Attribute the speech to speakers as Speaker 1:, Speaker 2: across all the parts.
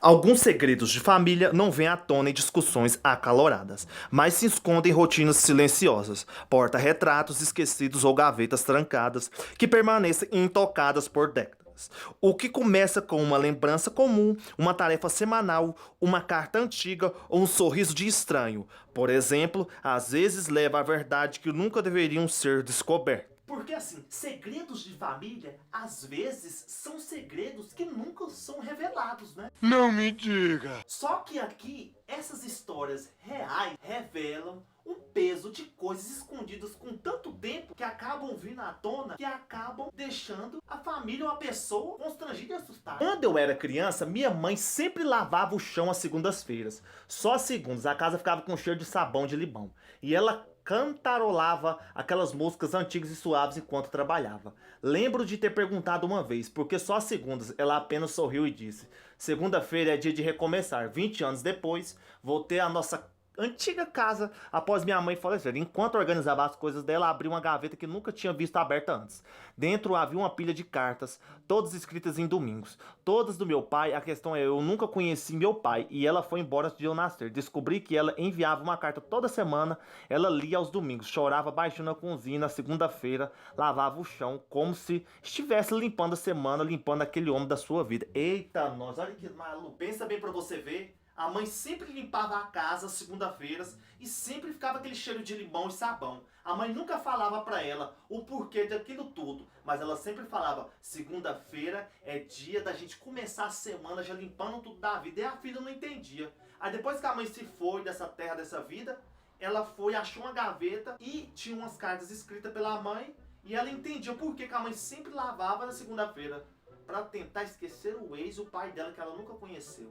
Speaker 1: Alguns segredos de família não vêm à tona em discussões acaloradas, mas se escondem em rotinas silenciosas, porta-retratos esquecidos ou gavetas trancadas que permanecem intocadas por décadas. O que começa com uma lembrança comum, uma tarefa semanal, uma carta antiga ou um sorriso de estranho, por exemplo, às vezes leva à verdade que nunca deveriam ser descobertas. Porque assim, segredos de família, às vezes, são segredos que nunca são revelados, né?
Speaker 2: Não me diga!
Speaker 1: Só que aqui, essas histórias reais revelam um peso de coisas escondidas com tanto tempo que acabam vindo à tona, que acabam deixando a família ou a pessoa constrangida e assustada. Quando eu era criança, minha mãe sempre lavava o chão às segundas-feiras. Só às segundas, a casa ficava com cheiro de sabão de limão. E ela cantarolava aquelas músicas antigas e suaves enquanto trabalhava. Lembro de ter perguntado uma vez, porque só às segundas ela apenas sorriu e disse: segunda-feira é dia de recomeçar. 20 anos depois, voltei à nossa antiga casa após minha mãe falecer. Enquanto organizava as coisas dela, abri uma gaveta que nunca tinha visto aberta antes. Dentro havia uma pilha de cartas, todas escritas em domingos. Todas do meu pai. A questão é, eu nunca conheci meu pai e ela foi embora antes de eu nascer. Descobri que ela enviava uma carta toda semana. Ela lia aos domingos, chorava baixinho na cozinha. Na segunda-feira, lavava o chão como se estivesse limpando a semana, limpando aquele homem da sua vida. Eita, nós, olha que maluco. Pensa bem pra você ver. A mãe sempre limpava a casa às segunda-feiras e sempre ficava aquele cheiro de limão e sabão. A mãe nunca falava pra ela o porquê daquilo tudo, mas ela sempre falava: segunda-feira é dia da gente começar a semana já limpando tudo da vida. E a filha não entendia. Aí depois que a mãe se foi dessa terra, dessa vida, ela foi, achou uma gaveta e tinha umas cartas escritas pela mãe e ela entendia por que a mãe sempre lavava na segunda-feira. Pra tentar esquecer o ex, o pai dela que ela nunca conheceu.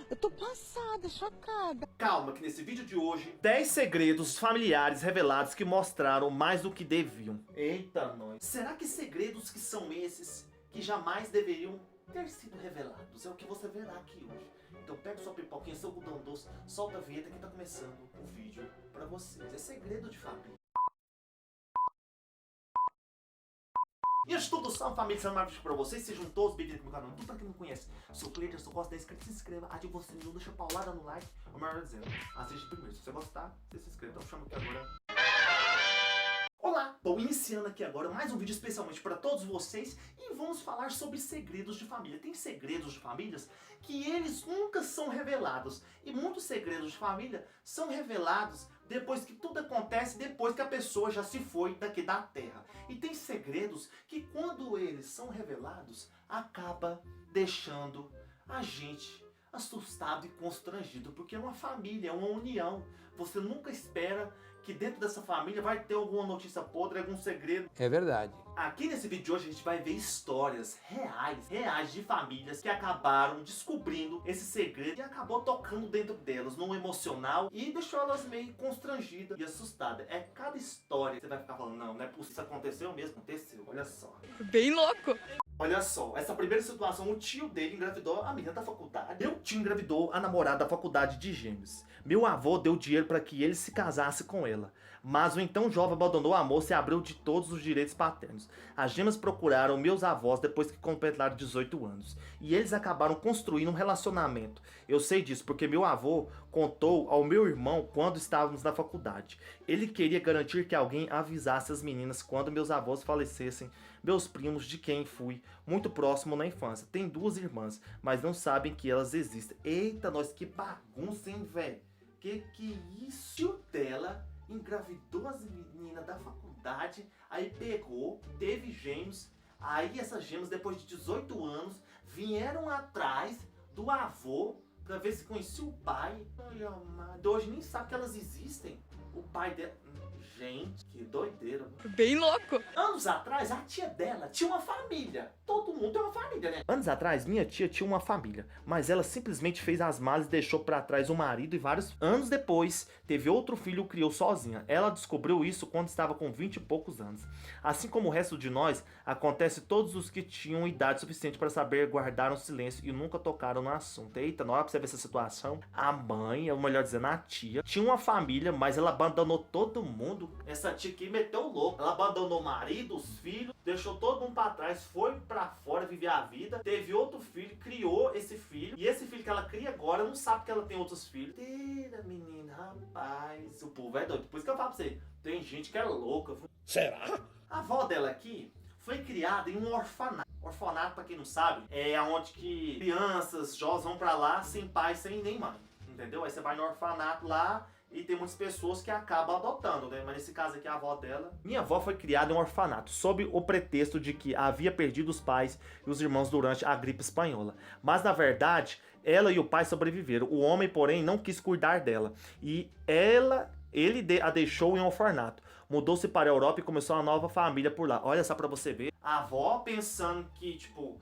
Speaker 3: Eu tô passada, chocada.
Speaker 1: Calma, que nesse vídeo de hoje, 10 segredos familiares revelados que mostraram mais do que deviam. Eita, nós. Será que segredos que são esses que jamais deveriam ter sido revelados? É o que você verá aqui hoje. Então pega sua pipoquinha, seu algodão doce, solta a vinheta que tá começando o vídeo pra vocês. É segredo de família. E antes de tudo, salve família, sendo mais pra vocês, sejam todos bem-vindos ao meu canal. Tudo pra quem não conhece, sou o Cleiton, se eu gosto da inscrito, se inscreva, ative o sininho, deixa a paulada no like, ou melhor dizendo, assiste primeiro. Se você gostar, você se inscreve. Então chamo aqui agora. Olá! Bom, iniciando aqui agora mais um vídeo especialmente para todos vocês e vamos falar sobre segredos de família. Tem segredos de famílias que eles nunca são revelados e muitos segredos de família são revelados depois que tudo acontece, depois que a pessoa já se foi daqui da terra. E tem segredos que quando eles são revelados, acaba deixando a gente assustado e constrangido, porque é uma família, é uma união. Você nunca espera que dentro dessa família vai ter alguma notícia podre, algum segredo.
Speaker 2: É verdade.
Speaker 1: Aqui nesse vídeo de hoje a gente vai ver histórias reais de famílias que acabaram descobrindo esse segredo e acabou tocando dentro delas, num emocional, e deixou elas meio constrangidas e assustadas. É cada história que você vai ficar falando: não, não é possível, isso aconteceu mesmo? Aconteceu, olha só.
Speaker 3: Bem louco.
Speaker 1: Olha só, essa primeira situação, o tio dele engravidou a menina da faculdade. Meu tio engravidou a namorada da faculdade de gêmeos. Meu avô deu dinheiro para que ele se casasse com ela. Mas o então jovem abandonou a moça e abriu de todos os direitos paternos. As gêmeas procuraram meus avós depois que completaram 18 anos. E eles acabaram construindo um relacionamento. Eu sei disso porque meu avô contou ao meu irmão quando estávamos na faculdade. Ele queria garantir que alguém avisasse as meninas quando meus avós falecessem. Meus primos, de quem fui muito próximo na infância, tem 2 irmãs, mas não sabem que elas existem. Eita, nós, que bagunça, hein, velho? Que isso? O tio dela engravidou as meninas da faculdade, aí pegou, teve gêmeos, aí essas gêmeas, depois de 18 anos, vieram atrás do avô pra ver se conhecia o pai. Ai, amado, hoje nem sabe que elas existem. O pai dela... Gente, que doideira.
Speaker 3: Bem louco.
Speaker 1: Anos atrás, a tia dela tinha uma família. Todo mundo tem uma família, né? Anos atrás, minha tia tinha uma família, mas ela simplesmente fez as malas e deixou pra trás o marido e vários anos depois, teve outro filho e o criou sozinha. Ela descobriu isso quando estava com 20 e poucos anos. Assim como o resto de nós, acontece todos os que tinham idade suficiente para saber guardaram silêncio e nunca tocaram no assunto. Eita, na hora pra você ver essa situação, a mãe, ou melhor dizendo, a tia, tinha uma família, mas ela abandonou todo mundo. Essa tia aqui meteu o louco. Ela abandonou o marido, os filhos, deixou todo mundo pra trás, foi pra fora viver a vida, teve outro filho, criou esse filho, e esse filho que ela cria agora não sabe que ela tem outros filhos. Tira, menina, rapaz, o povo é doido. Por isso que eu falo pra você, tem gente que é louca.
Speaker 2: Será?
Speaker 1: A avó dela aqui foi criada em um orfanato. Orfanato, pra quem não sabe, é onde que crianças, jovens vão pra lá sem pai, sem nem mãe. Entendeu? Aí você vai no orfanato lá e tem muitas pessoas que acabam adotando, né? Mas nesse caso aqui, a avó dela... Minha avó foi criada em um orfanato, sob o pretexto de que havia perdido os pais e os irmãos durante a gripe espanhola. Mas, na verdade, ela e o pai sobreviveram. O homem, porém, não quis cuidar dela. E ele a deixou em um orfanato. Mudou-se para a Europa e começou uma nova família por lá. Olha só pra você ver. A avó pensando que, tipo,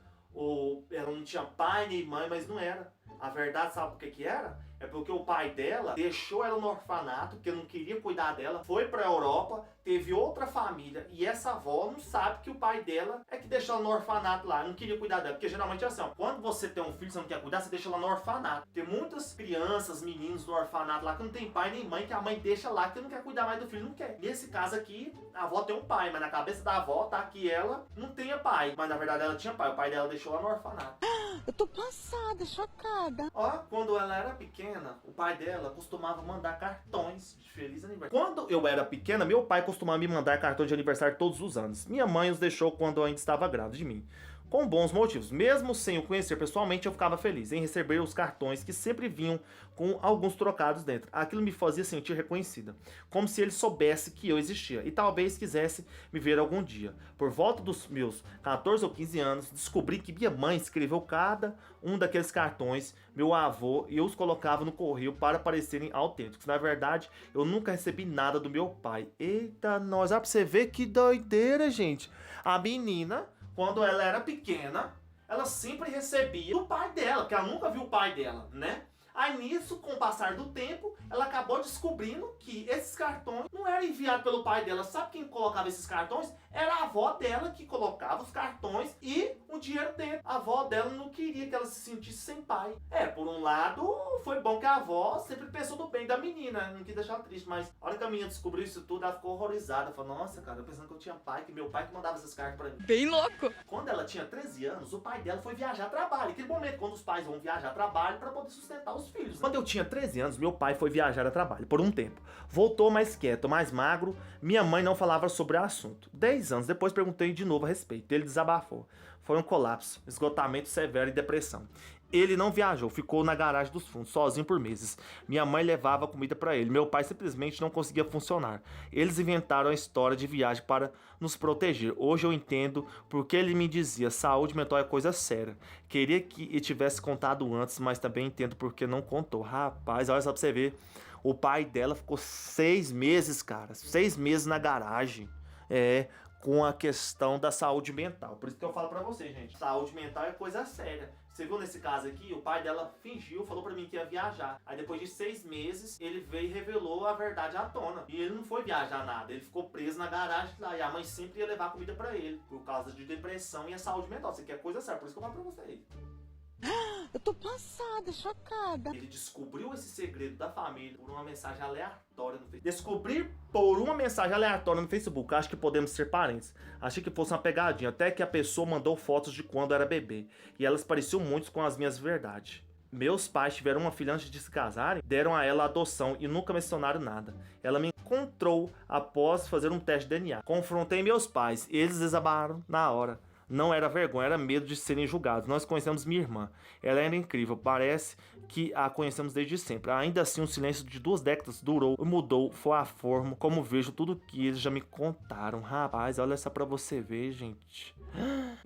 Speaker 1: ela não tinha pai nem mãe, mas não era. A verdade, sabe o que era? É porque o pai dela deixou ela no orfanato, porque não queria cuidar dela, foi pra Europa, teve outra família, e essa avó não sabe que o pai dela é que deixou ela no orfanato lá, não queria cuidar dela. Porque geralmente é assim, ó, quando você tem um filho e você não quer cuidar, você deixa ela no orfanato. Tem muitas crianças, meninos no orfanato lá que não tem pai nem mãe, que a mãe deixa lá, que não quer cuidar mais do filho, não quer. Nesse caso aqui, a avó tem um pai, mas na cabeça da avó tá que ela não tenha pai. Mas na verdade ela tinha pai, o pai dela deixou ela no orfanato.
Speaker 3: Eu tô passada, chocada.
Speaker 1: Ó, quando ela era pequena, o pai dela costumava mandar cartões de feliz aniversário. Quando eu era pequena, meu pai costumava me mandar cartões de aniversário todos os anos. Minha mãe os deixou quando eu ainda estava grávida de mim. Com bons motivos. Mesmo sem o conhecer pessoalmente, eu ficava feliz em receber os cartões que sempre vinham com alguns trocados dentro. Aquilo me fazia sentir reconhecida, como se ele soubesse que eu existia e talvez quisesse me ver algum dia. Por volta dos meus 14 ou 15 anos, descobri que minha mãe escreveu cada um daqueles cartões, meu avô, e eu os colocava no correio para parecerem autênticos. Na verdade, eu nunca recebi nada do meu pai. Eita, nós, pra você ver que doideira, gente. A menina, quando ela era pequena, ela sempre recebia do pai dela, porque ela nunca viu o pai dela, né? Aí nisso, com o passar do tempo, ela acabou descobrindo que esses cartões não eram enviados pelo pai dela. Sabe quem colocava esses cartões? Era a avó dela que colocava os cartões e o dinheiro dentro. A avó dela não queria que ela se sentisse sem pai. Por um lado, foi bom que a avó sempre pensou do bem da menina, não quis deixar ela triste, mas a hora que a menina descobriu isso tudo, ela ficou horrorizada. Falou, nossa, cara, eu pensando que eu tinha pai, que meu pai que mandava essas cartas pra mim.
Speaker 3: Bem louco.
Speaker 1: Quando ela tinha 13 anos, o pai dela foi viajar a trabalho. Aquele momento quando os pais vão viajar a trabalho pra poder sustentar os filhos. Quando eu tinha 13 anos, meu pai foi viajar a trabalho por um tempo. Voltou mais quieto, mais magro. Minha mãe não falava sobre o assunto. 10 anos depois perguntei de novo a respeito. Ele desabafou. Foi um colapso, esgotamento severo e depressão. Ele não viajou, ficou na garagem dos fundos, sozinho por meses. Minha mãe levava comida pra ele. Meu pai simplesmente não conseguia funcionar. Eles inventaram a história de viagem para nos proteger. Hoje eu entendo porque ele me dizia, saúde mental é coisa séria. Queria que ele tivesse contado antes, mas também entendo porque não contou. Rapaz, olha só pra você ver. O pai dela ficou 6 meses, cara. 6 meses na garagem. Com a questão da saúde mental. Por isso que eu falo pra vocês, gente. Saúde mental é coisa séria. Você viu nesse caso aqui, o pai dela fingiu, falou pra mim que ia viajar. Aí depois de 6 meses, ele veio e revelou a verdade à tona. E ele não foi viajar nada, ele ficou preso na garagem lá. E a mãe sempre ia levar comida pra ele, por causa de depressão e a saúde mental. Isso aqui é coisa séria, por isso que eu falo pra vocês.
Speaker 3: Eu tô passada, chocada.
Speaker 1: Ele descobriu esse segredo da família por uma mensagem aleatória no Facebook. Descobrir por uma mensagem aleatória no Facebook. Acho que podemos ser parentes. Achei que fosse uma pegadinha. Até que a pessoa mandou fotos de quando era bebê. E elas pareciam muito com as minhas verdades. Meus pais tiveram uma filha antes de se casarem, deram a ela a adoção e nunca mencionaram nada. Ela me encontrou após fazer um teste de DNA. Confrontei meus pais e eles desabaram na hora. Não era vergonha, era medo de serem julgados. Nós conhecemos minha irmã. Ela era incrível, parece que a conhecemos desde sempre. Ainda assim, um silêncio de 2 décadas durou e mudou, foi a forma como vejo tudo que eles já me contaram. Rapaz, olha só pra você ver, gente.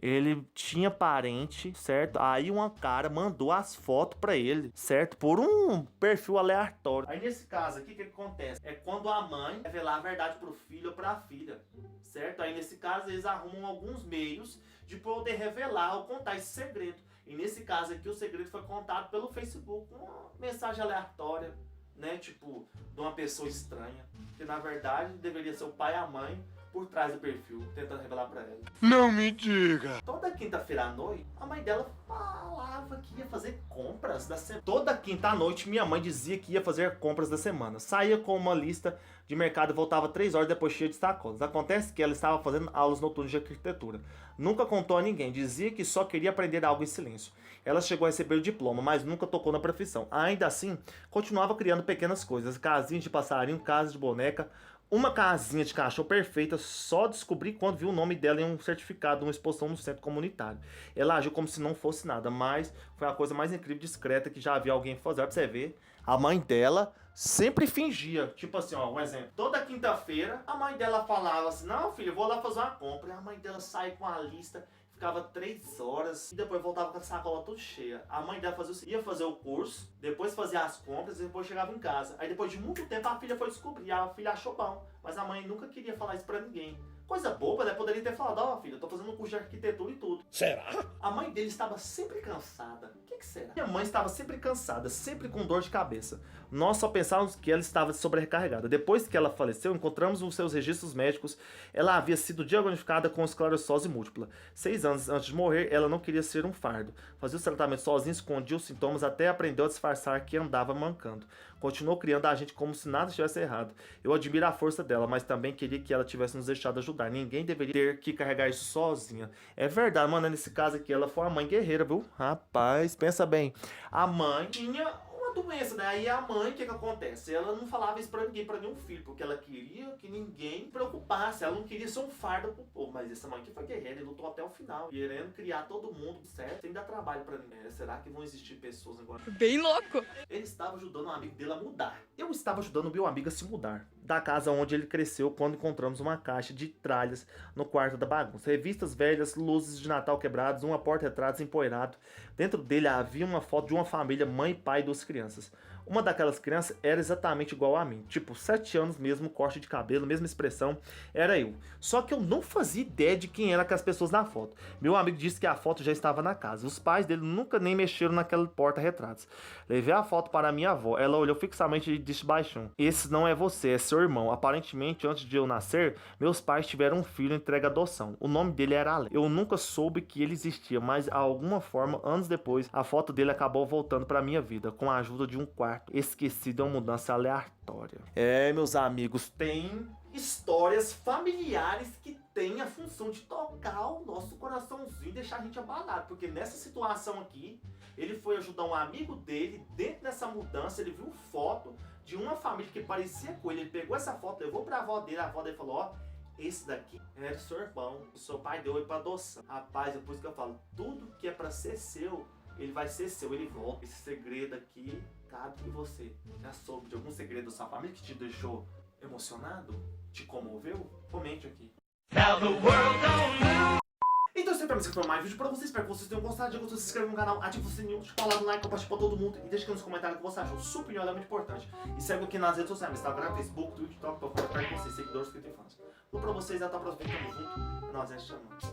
Speaker 1: Ele tinha parente, certo? Aí uma cara mandou as fotos pra ele, certo? Por um perfil aleatório. Aí nesse caso aqui, o que acontece? É quando a mãe revelar a verdade pro filho ou pra filha, certo? Aí nesse caso eles arrumam alguns meios de poder revelar ou contar esse segredo. E nesse caso aqui o segredo foi contado pelo Facebook, uma mensagem aleatória, né? Tipo, de uma pessoa estranha. Que na verdade deveria ser o pai e a mãe, por trás do perfil, tentando revelar pra ela.
Speaker 2: Não me diga!
Speaker 1: Toda quinta-feira à noite, a mãe dela falava que ia fazer compras da semana. Toda quinta à noite, minha mãe dizia que ia fazer compras da semana. Saía com uma lista de mercado e voltava 3 horas depois cheia de sacolas. Acontece que ela estava fazendo aulas noturnas de arquitetura. Nunca contou a ninguém, dizia que só queria aprender algo em silêncio. Ela chegou a receber o diploma, mas nunca tocou na profissão. Ainda assim, continuava criando pequenas coisas, casinhas de passarinho, casas de boneca, uma casinha de cachorro perfeita, só descobri quando vi o nome dela em um certificado de uma exposição no centro comunitário. Ela agiu como se não fosse nada, mas foi a coisa mais incrível e discreta que já vi alguém fazer. Olha pra você ver, a mãe dela sempre fingia, tipo assim, ó, um exemplo. Toda quinta-feira, a mãe dela falava assim, não, filho, eu vou lá fazer uma compra. E a mãe dela sai com a lista, ficava 3 horas e depois voltava com a sacola toda cheia. A mãe dela fazia o seguinte, ia fazer o curso, depois fazia as compras e depois chegava em casa. Aí depois de muito tempo a filha foi descobrir, a filha achou bom, mas a mãe nunca queria falar isso pra ninguém. Coisa boba, né? Poderia ter falado, ó, filha, eu tô fazendo um curso de arquitetura e tudo.
Speaker 2: Será?
Speaker 1: A mãe dele estava sempre cansada. O que será? Minha mãe estava sempre cansada, sempre com dor de cabeça. Nós só pensávamos que ela estava sobrecarregada. Depois que ela faleceu, encontramos os seus registros médicos. Ela havia sido diagnosticada com esclerose múltipla. 6 anos antes de morrer, ela não queria ser um fardo. Fazia os tratamentos sozinha, escondia os sintomas, até aprendeu a disfarçar que andava mancando. Continuou criando a gente como se nada estivesse errado. Eu admiro a força dela, mas também queria que ela tivesse nos deixado ajudar. Ninguém deveria ter que carregar isso sozinha. É verdade, mano, nesse caso aqui, ela foi uma mãe guerreira, viu? Rapaz, pensa bem. A mãe tinha uma doença, né? Aí a mãe, o que acontece? Ela não falava isso pra ninguém, pra nenhum filho, porque ela queria que ninguém preocupasse. Ela não queria ser um fardo pro povo. Mas essa mãe aqui foi guerreira e lutou até o final, querendo criar todo mundo certo, sem dar trabalho pra ninguém. Será que vão existir pessoas agora?
Speaker 4: Bem louco!
Speaker 1: Ele estava ajudando um amigo dele a mudar. Eu estava ajudando o meu amigo a se mudar da casa onde ele cresceu quando encontramos uma caixa de tralhas no quarto da bagunça. Revistas velhas, luzes de Natal quebradas, uma porta-retratos empoeirado. Dentro dele havia uma foto de uma família, mãe, pai e 2 crianças. Uma daquelas crianças era exatamente igual a mim. Tipo, 7 anos mesmo, corte de cabelo, mesma expressão. Era eu. Só que eu não fazia ideia de quem eram aquelas pessoas na foto. Meu amigo disse que a foto já estava na casa. Os pais dele nunca nem mexeram naquela porta-retratos. Levei a foto para a minha avó. Ela olhou fixamente e disse baixão: esse não é você, é seu irmão. Aparentemente, antes de eu nascer, meus pais tiveram um filho entregue à adoção. O nome dele era Ale. Eu nunca soube que ele existia, mas, de alguma forma, anos depois, a foto dele acabou voltando para minha vida, com a ajuda de um quarto esquecido, uma mudança aleatória. É, meus amigos, tem histórias familiares que têm a função de tocar o nosso coraçãozinho e deixar a gente abalado. Porque nessa situação aqui, ele foi ajudar um amigo dele, dentro dessa mudança, ele viu foto de uma família que parecia com ele. Ele pegou essa foto, levou pra avó dele, a avó dele falou, ó, esse daqui era o seu irmão, o seu pai deu ele pra adoção. Rapaz, é por isso que eu falo, tudo que é pra ser seu, ele vai ser seu, ele volta. Esse segredo aqui cabe em você. Já soube de algum segredo da sua família que te deixou emocionado? Te comoveu? Comente aqui. Então isso aí pra mim, esse foi mais vídeo pra vocês. Espero que vocês tenham gostado. Já gostou, se inscreve no canal, ativa o sininho, deixa o like, compartilha pra todo mundo e deixa aqui nos comentários o que você achou. Sua opinião é muito importante. E segue aqui nas redes sociais, Instagram, Facebook, Twitter, TikTok, pra conectar com vocês, seguidores que tem fãs. Então pra vocês, até a próxima. Tamo junto. Nós é chamamos.